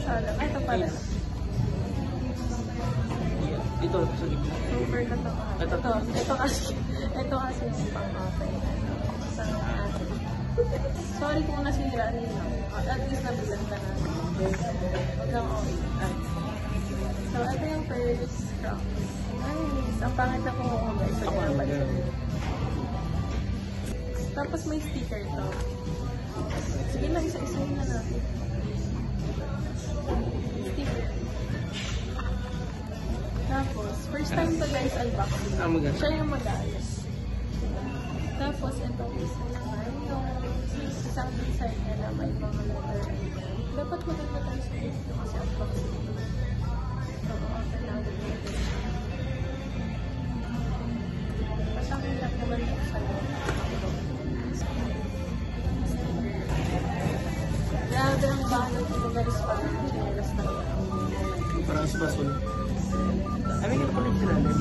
Alam, ito pala. Ito, sa gitna. Super na to. Ito kasi yung pang-open. Sorry kung nasira rin lang. At least nabilan ka na. Huwag lang okay. So, ito yung first Crocs. Nice. Ang pangit na kung ako guys. Tapos may sticker to. Sige lang, isa-isahin na natin. Sticker. Tapos, first time to guys unboxing. Siya yung mag-ayos. Tapos, ito isa naman yung isang design niya na may mga letter. Dapat maganda tayo sa video kasi unboxing. So, open natin ito. Pasangin lang naman ito sa loob. Grabe ang bahala dito guys parang chinelas na yan. Parang sa basol. I mean, yung kulit sila. Yes.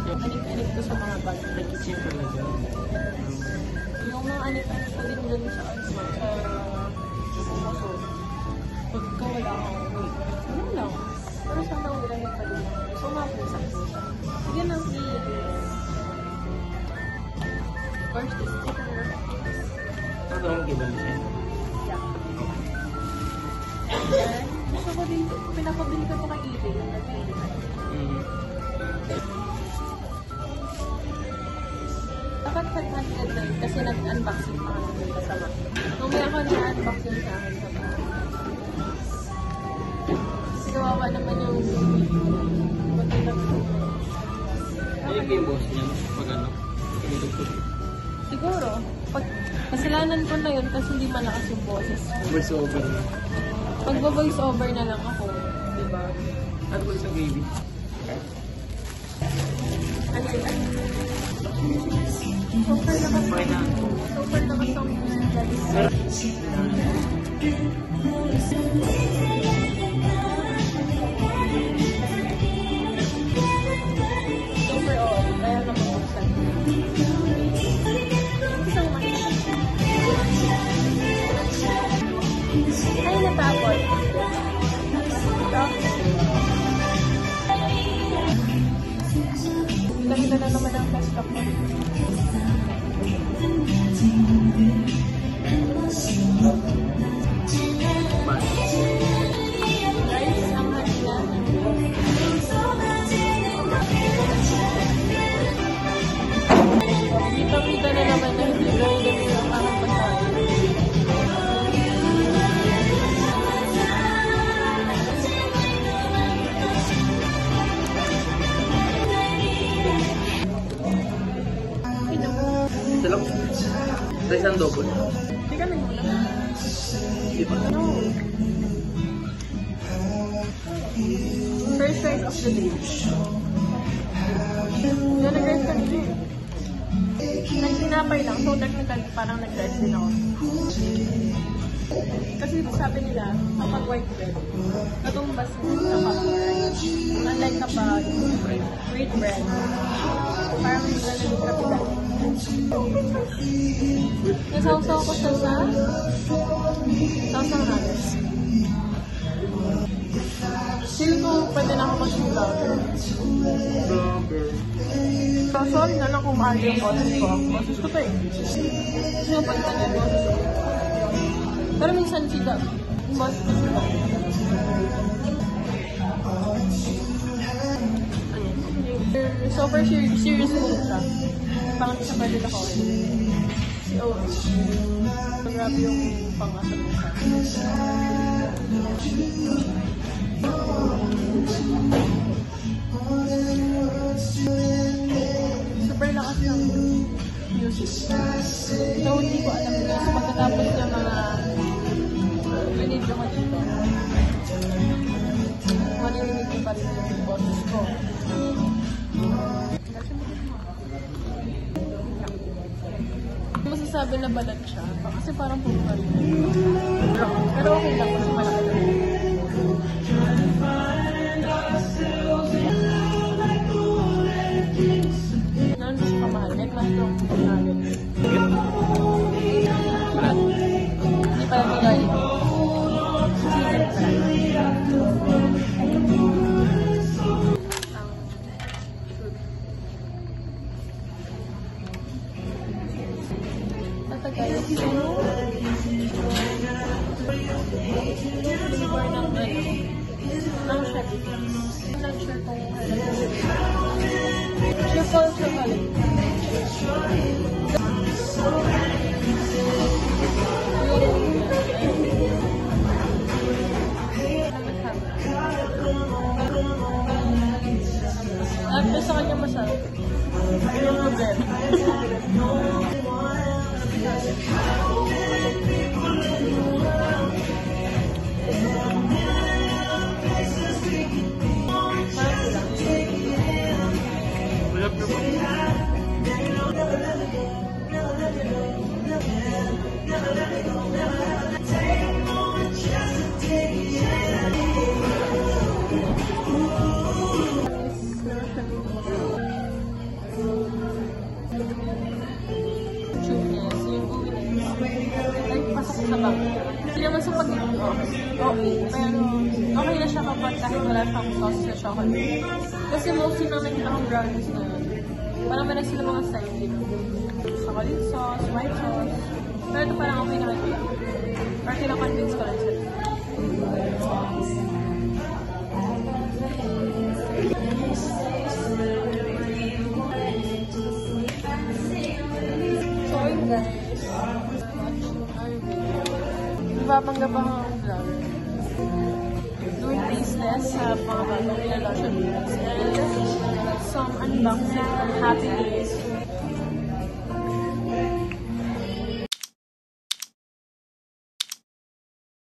Anik-anik ko sa mga bag. Nag-kitchen ko lang dyan. Yung mga anik-anik ko din dun sa puso. Pag ko wala akong wait. Ano lang? Pero sa naulan yung pala. So, mapusak ko siya. Sige lang, first is sticker. Ito ang giban siya. Yeah. Then, gusto ko din, pinapabili ko ito kay eBay. Dapat 500 na kasi nag-unboxing pa kami dito sa mga. Mamaya ako na-unboxing sa akin sa mga. Kasi kawawa naman yung buti lang ito. Ano yung game boss niya? Pag ano? Siguro. Kasalanan ko na yun kasi hindi malakas yung boses. Voice over. Pag-voice over na lang ako. Diba? At wala sa baby. Ano yun? Super naman itong super all. Kaya napapaksan. Ay, natapon. Ganda na naman ang desktop mo. Guys, ang hali na. Kita-kita na naman na hindi gawin ang aking pasahin. Ito lang. Rice and double. Hindi ka nagmula. Di ba? No. First rice of the day. Nag-rice ka nila eh. Nagsinapay lang. So, technically, parang nag-rice din ako. Kasi sabi nila, kapag white bread, natumbas mo kapag rice. Unlike kapag red bread, parang nalalit kapitan. Nasaw-saw ko siya sa sausang halos. Feel ko pwede na ako mag-vlogger. So, sorry na lang kung mahal yung boses ko. Boses ko to eh. Sino pa ito yung boses ko? Pero minsan siya, boses ko siya. Super serious mo siya. Pang isa pwede na ko. Si Owen. Grabe yung pangasa mo siya. Super lakas ng music. So, hindi ko alam na pagkatapos niya mga video ko dito. Manirinig ko pa rin yung boses ko. Masasabi na balat siya. Kasi parang puro ka rin. Pero okay lang kasi malaki lang. Nanon mas kamahal. May class lang po namin. Hindi pala may galing. Season pala. I'm not sure kung triple chocolate. Pero sa kanya masarap. Yung problema. Sa bag. Hindi naman sa pag-ibig okay. Pero okay na siya kapag kahit wala siyang sauce sa chocolate. Kasi mostly na nakikita kong brownies na yun. Parang meron sila mga style dito. Chocolate sauce, white sauce. Pero ito parang okay na kayo. Or kina-convince ko lang siya. So yun guys. Ipapanggap ako ang vlog. Doing taste test sa mga bagong ilalosyon videos and some unboxing and happy days.